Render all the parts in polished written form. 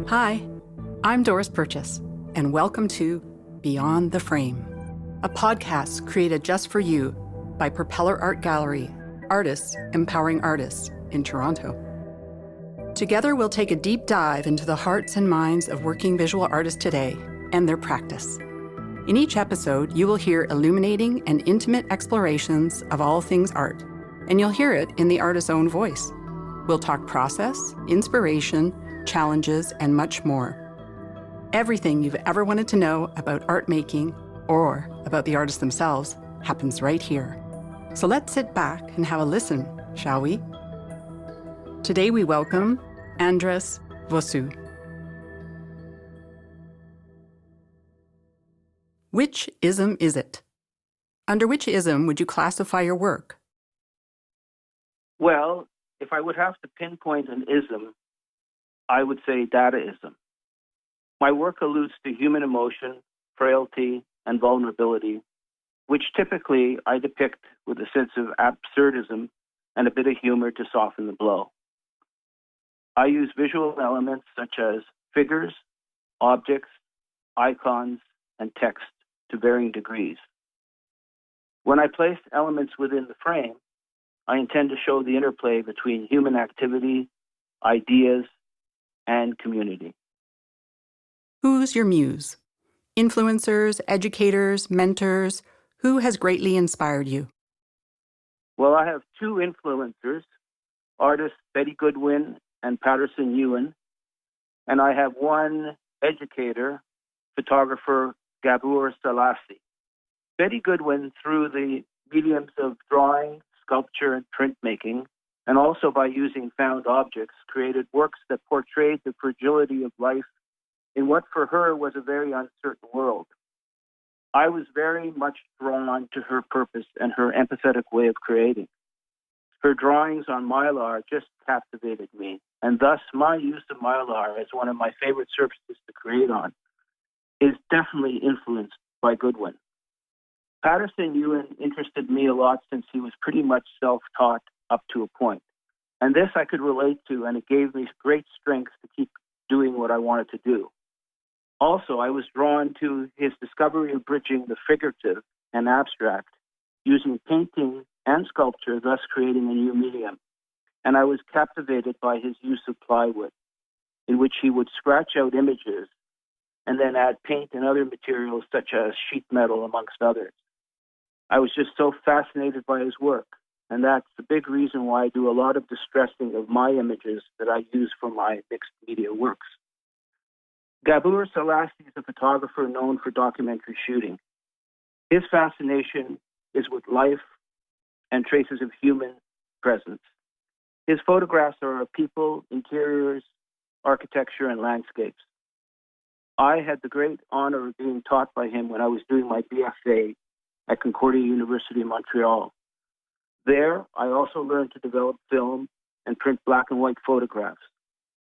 Hi, I'm Doris Purchase, and welcome to Beyond the Frame, a podcast created just for you by Propeller Art Gallery, artists empowering artists in Toronto. Together, we'll take a deep dive into the hearts and minds of working visual artists today and their practice. In each episode, you will hear illuminating and intimate explorations of all things art, and you'll hear it in the artist's own voice. We'll talk process, inspiration, challenges, and much more. Everything you've ever wanted to know about art making or about the artists themselves happens right here. So let's sit back and have a listen, shall we? Today we welcome Andres Vosu. Which ism is it? Under which ism would you classify your work? Well, if I would have to pinpoint an ism, I would say Dadaism. My work alludes to human emotion, frailty, and vulnerability, which typically I depict with a sense of absurdism and a bit of humor to soften the blow. I use visual elements such as figures, objects, icons, and text to varying degrees. When I place elements within the frame, I intend to show the interplay between human activity, ideas, and community. Who's your muse? Influencers, educators, mentors? Who has greatly inspired you? Well, I have two influencers, artists Betty Goodwin and Patterson Nguyen, and I have one educator, photographer Gabor Selassie. Betty Goodwin, through the mediums of drawing, sculpture, and printmaking, and also by using found objects, created works that portrayed the fragility of life in what for her was a very uncertain world. I was very much drawn to her purpose and her empathetic way of creating. Her drawings on mylar just captivated me, and thus my use of mylar as one of my favorite surfaces to create on is definitely influenced by Goodwin. Patterson Nguyen interested me a lot since he was pretty much self-taught up to a point. And this I could relate to, and it gave me great strength to keep doing what I wanted to do. Also, I was drawn to his discovery of bridging the figurative and abstract, using painting and sculpture, thus creating a new medium. And I was captivated by his use of plywood, in which he would scratch out images and then add paint and other materials such as sheet metal, amongst others. I was just so fascinated by his work, and that's the big reason why I do a lot of distressing of my images that I use for my mixed media works. Gabor Selassie is a photographer known for documentary shooting. His fascination is with life and traces of human presence. His photographs are of people, interiors, architecture, and landscapes. I had the great honor of being taught by him when I was doing my BFA at Concordia University in Montreal. There, I also learned to develop film and print black and white photographs.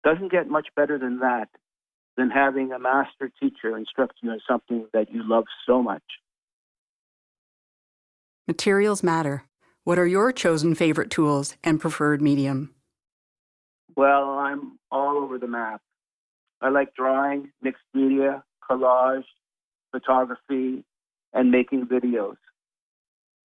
Doesn't get much better than that, than having a master teacher instruct you in something that you love so much. Materials matter. What are your chosen favorite tools and preferred medium? Well, I'm all over the map. I like drawing, mixed media, collage, photography, and making videos.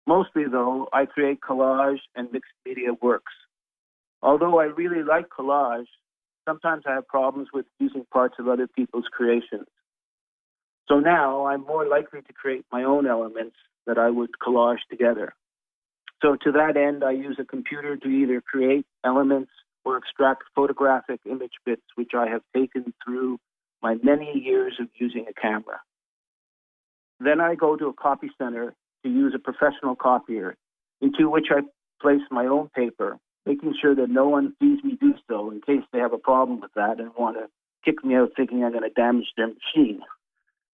Mostly, though, I create collage and mixed media works. Although I really like collage, sometimes I have problems with using parts of other people's creations. So now I'm more likely to create my own elements that I would collage together. So to that end, I use a computer to either create elements or extract photographic image bits, which I have taken through my many years of using a camera. Then I go to a copy center to use a professional copier, into which I place my own paper, making sure that no one sees me do so in case they have a problem with that and want to kick me out thinking I'm going to damage their machine,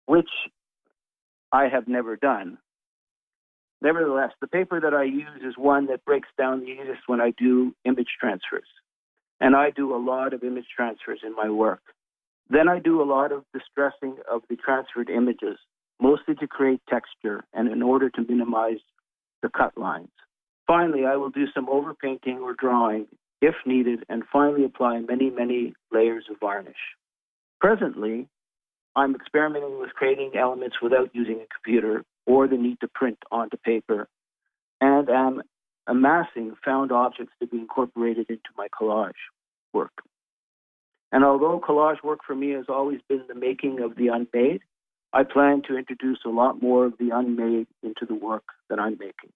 which I have never done. Nevertheless, the paper that I use is one that breaks down the easiest when I do image transfers. And I do a lot of image transfers in my work. Then I do a lot of distressing of the transferred images, mostly to create texture and in order to minimize the cut lines. Finally, I will do some overpainting or drawing if needed, and finally apply many, many layers of varnish. Presently, I'm experimenting with creating elements without using a computer or the need to print onto paper, and am amassing found objects to be incorporated into my collage work. And although collage work for me has always been the making of the unmade, I plan to introduce a lot more of the unmade into the work that I'm making.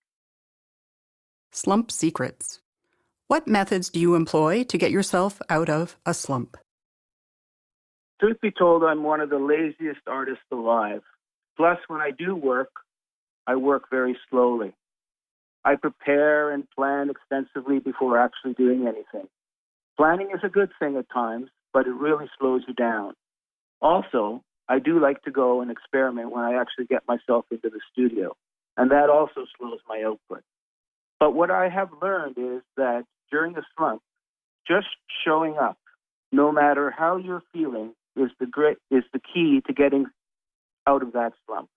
Slump Secrets. What methods do you employ to get yourself out of a slump? Truth be told, I'm one of the laziest artists alive. Plus, when I do work, I work very slowly. I prepare and plan extensively before actually doing anything. Planning is a good thing at times, but it really slows you down. Also, I do like to go and experiment when I actually get myself into the studio, and that also slows my output. But what I have learned is that during a slump, just showing up, no matter how you're feeling, is the key to getting out of that slump.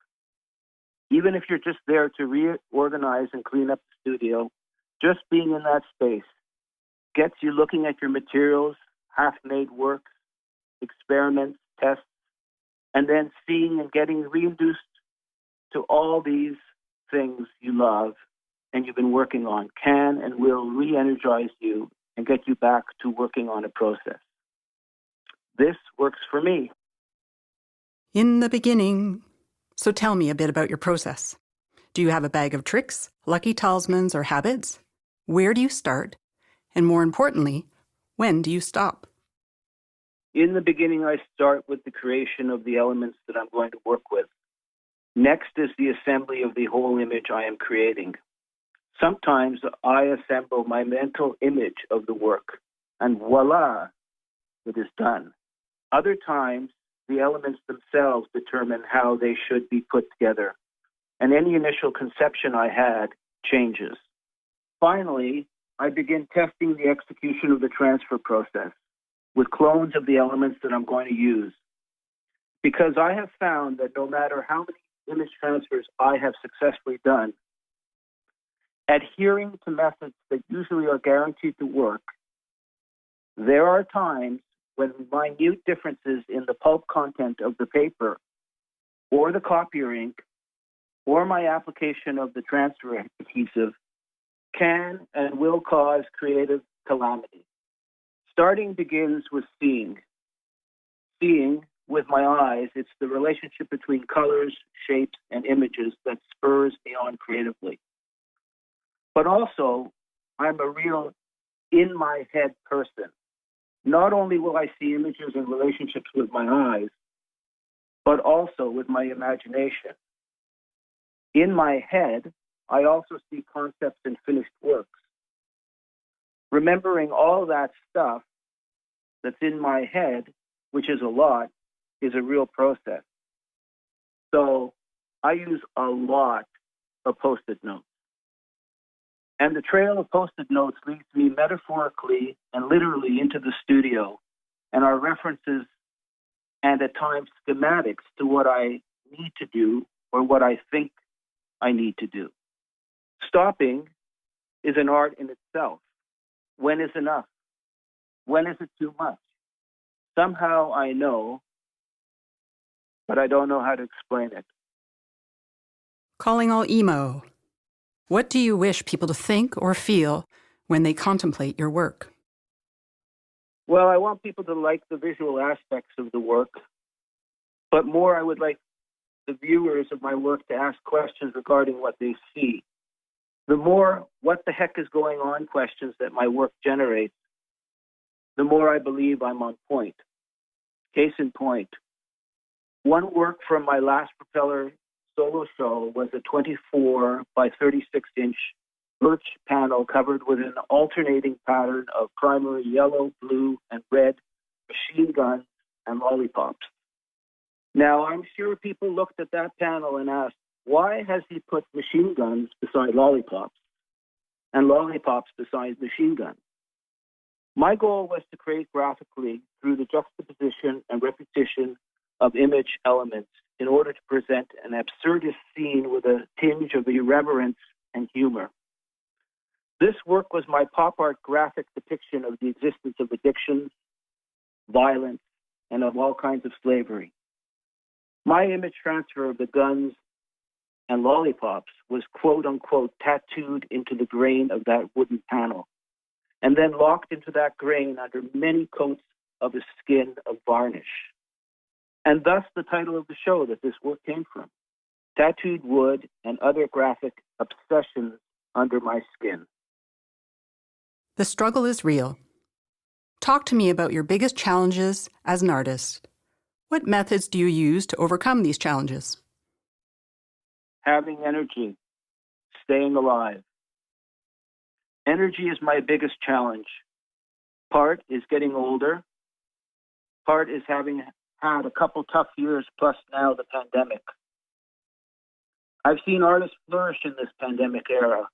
Even if you're just there to reorganize and clean up the studio, just being in that space gets you looking at your materials, half-made works, experiments, tests, and then seeing and getting reintroduced to all these things you love and you've been working on can and will re-energize you and get you back to working on a process. This works for me. In the beginning. So tell me a bit about your process. Do you have a bag of tricks, lucky talismans, or habits? Where do you start? And more importantly, when do you stop? In the beginning, I start with the creation of the elements that I'm going to work with. Next is the assembly of the whole image I am creating. Sometimes I assemble my mental image of the work, and voila, it is done. Other times, the elements themselves determine how they should be put together, and any initial conception I had changes. Finally, I begin testing the execution of the transfer process with clones of the elements that I'm going to use. Because I have found that no matter how many image transfers I have successfully done, adhering to methods that usually are guaranteed to work, there are times when minute differences in the pulp content of the paper or the copier ink or my application of the transfer adhesive can and will cause creative calamity. Starting begins with seeing. Seeing with my eyes, it's the relationship between colors, shapes, and images that spurs me on creatively. But also, I'm a real in-my-head person. Not only will I see images and relationships with my eyes, but also with my imagination. In my head, I also see concepts and finished works. Remembering all that stuff that's in my head, which is a lot, is a real process. So I use a lot of Post-it notes. And the trail of Post-it notes leads me metaphorically and literally into the studio and are references and at times schematics to what I need to do or what I think I need to do. Stopping is an art in itself. When is enough? When is it too much? Somehow I know, but I don't know how to explain it. Calling all emo. What do you wish people to think or feel when they contemplate your work? Well, I want people to like the visual aspects of the work, but more I would like the viewers of my work to ask questions regarding what they see. The more what the heck is going on questions that my work generates, the more I believe I'm on point. Case in point, one work from my last Propeller solo show was a 24 by 36-inch birch panel covered with an alternating pattern of primary yellow, blue, and red machine guns and lollipops. Now, I'm sure people looked at that panel and asked, why has he put machine guns beside lollipops and lollipops beside machine guns? My goal was to create graphically through the juxtaposition and repetition of image elements in order to present an absurdist scene with a tinge of irreverence and humor. This work was my pop art graphic depiction of the existence of addictions, violence, and of all kinds of slavery. My image transfer of the guns and lollipops was quote unquote tattooed into the grain of that wooden panel, and then locked into that grain under many coats of a skin of varnish. And thus the title of the show that this work came from, Tattooed Wood and Other Graphic Obsessions Under My Skin. The struggle is real. Talk to me about your biggest challenges as an artist. What methods do you use to overcome these challenges? Having energy, staying alive. Energy is my biggest challenge. Part is getting older. Part is having had a couple tough years, plus now the pandemic. I've seen artists flourish in this pandemic era.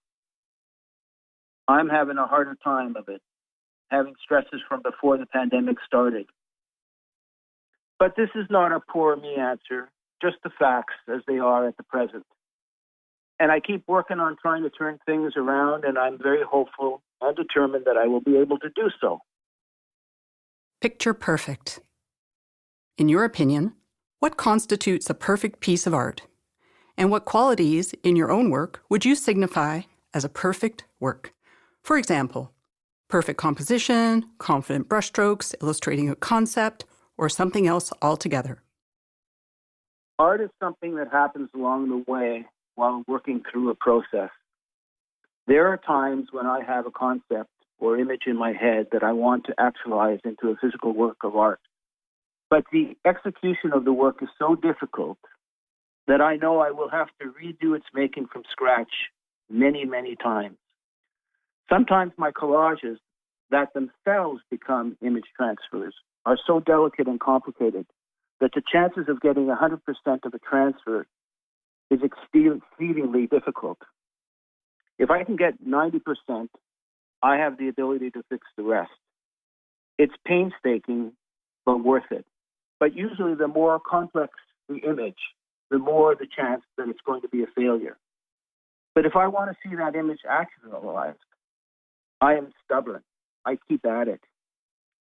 I'm having a harder time of it, having stresses from before the pandemic started. But this is not a poor me answer, just the facts as they are at the present. And I keep working on trying to turn things around, and I'm very hopeful and determined that I will be able to do so. Picture perfect. In your opinion, what constitutes a perfect piece of art? And what qualities in your own work would you signify as a perfect work? For example, perfect composition, confident brushstrokes illustrating a concept, or something else altogether. Art is something that happens along the way while working through a process. There are times when I have a concept or image in my head that I want to actualize into a physical work of art. But the execution of the work is so difficult that I know I will have to redo its making from scratch many, many times. Sometimes my collages that themselves become image transfers are so delicate and complicated that the chances of getting 100% of a transfer is exceedingly difficult. If I can get 90%, I have the ability to fix the rest. It's painstaking, but worth it. But usually the more complex the image, the more the chance that it's going to be a failure. But if I want to see that image actualized, I am stubborn. I keep at it.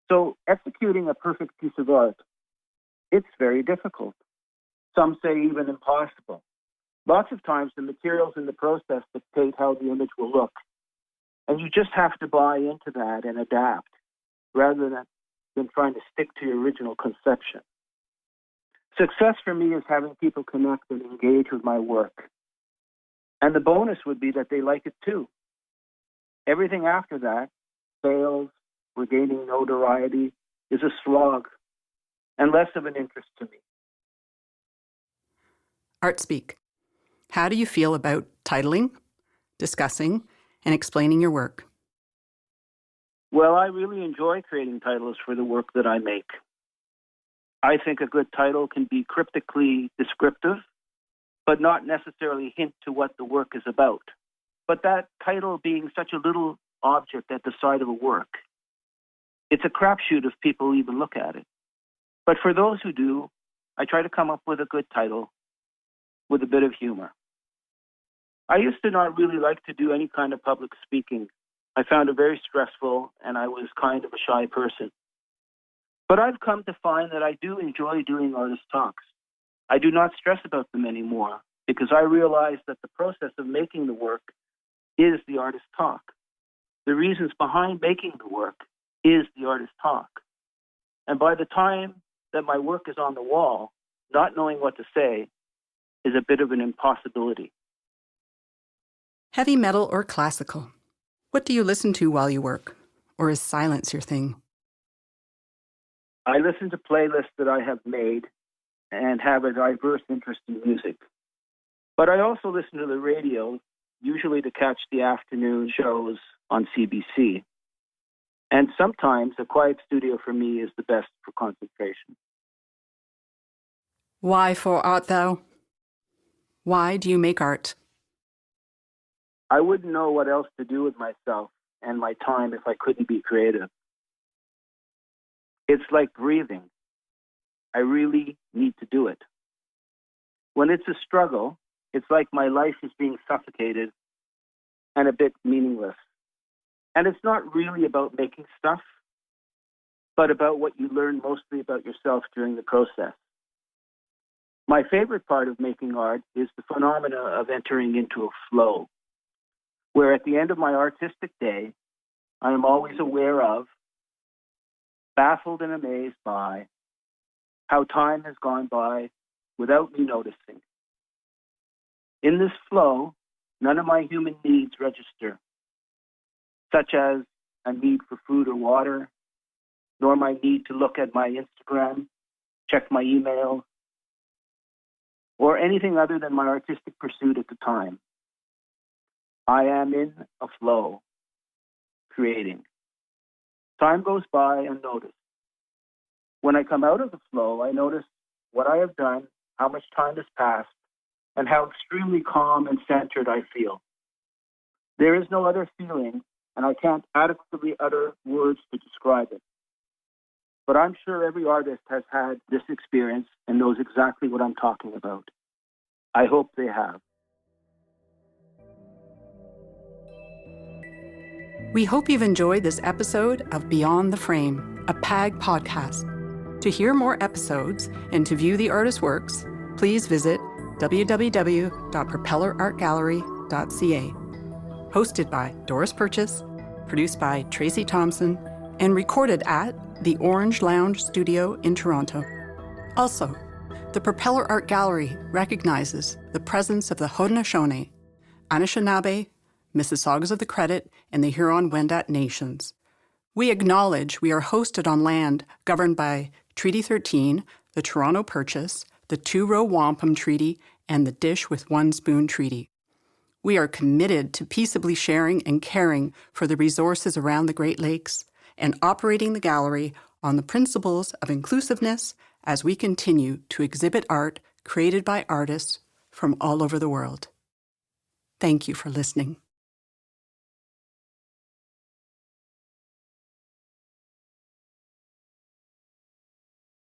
So executing a perfect piece of art, it's very difficult. Some say even impossible. Lots of times the materials in the process dictate how the image will look. And you just have to buy into that and adapt rather than trying to stick to your original conception. Success for me is having people connect and engage with my work. And the bonus would be that they like it too. Everything after that, sales, regaining notoriety, is a slog and less of an interest to me. Art Speak. How do you feel about titling, discussing, and explaining your work? Well, I really enjoy creating titles for the work that I make. I think a good title can be cryptically descriptive, but not necessarily hint to what the work is about. But that title being such a little object at the side of a work, it's a crapshoot if people even look at it. But for those who do, I try to come up with a good title with a bit of humor. I used to not really like to do any kind of public speaking. I found it very stressful, and I was kind of a shy person. But I've come to find that I do enjoy doing artist talks. I do not stress about them anymore because I realize that the process of making the work is the artist talk. The reasons behind making the work is the artist talk. And by the time that my work is on the wall, not knowing what to say is a bit of an impossibility. Heavy metal or classical? What do you listen to while you work? Or is silence your thing? I listen to playlists that I have made and have a diverse interest in music. But I also listen to the radio, usually to catch the afternoon shows on CBC. And sometimes a quiet studio for me is the best for concentration. Why for art thou? Why do you make art? I wouldn't know what else to do with myself and my time if I couldn't be creative. It's like breathing. I really need to do it. When it's a struggle, it's like my life is being suffocated and a bit meaningless. And it's not really about making stuff. but about what you learn mostly about yourself during the process. My favorite part of making art is the phenomena of entering into a flow, where at the end of my artistic day, I am always aware of, baffled and amazed by, how time has gone by without me noticing. In this flow, none of my human needs register, such as a need for food or water, nor my need to look at my Instagram, check my email, or anything other than my artistic pursuit at the time. I am in a flow, creating. Time goes by unnoticed. When I come out of the flow, I notice what I have done, how much time has passed, and how extremely calm and centered I feel. There is no other feeling, and I can't adequately utter words to describe it. But I'm sure every artist has had this experience and knows exactly what I'm talking about. I hope they have. We hope you've enjoyed this episode of Beyond the Frame, a PAG podcast. To hear more episodes and to view the artist's works, please visit www.propellerartgallery.ca. Hosted by Doris Purchase, produced by Tracy Thomson, and recorded at the Orange Lounge Studio in Toronto. Also, the Propeller Art Gallery recognizes the presence of the Haudenosaunee, Anishinaabe, Mississaugas of the Credit, and the Huron-Wendat nations. We acknowledge we are hosted on land governed by Treaty 13, the Toronto Purchase, the Two-Row Wampum Treaty, and the Dish with One Spoon Treaty. We are committed to peaceably sharing and caring for the resources around the Great Lakes and operating the gallery on the principles of inclusiveness as we continue to exhibit art created by artists from all over the world. Thank you for listening.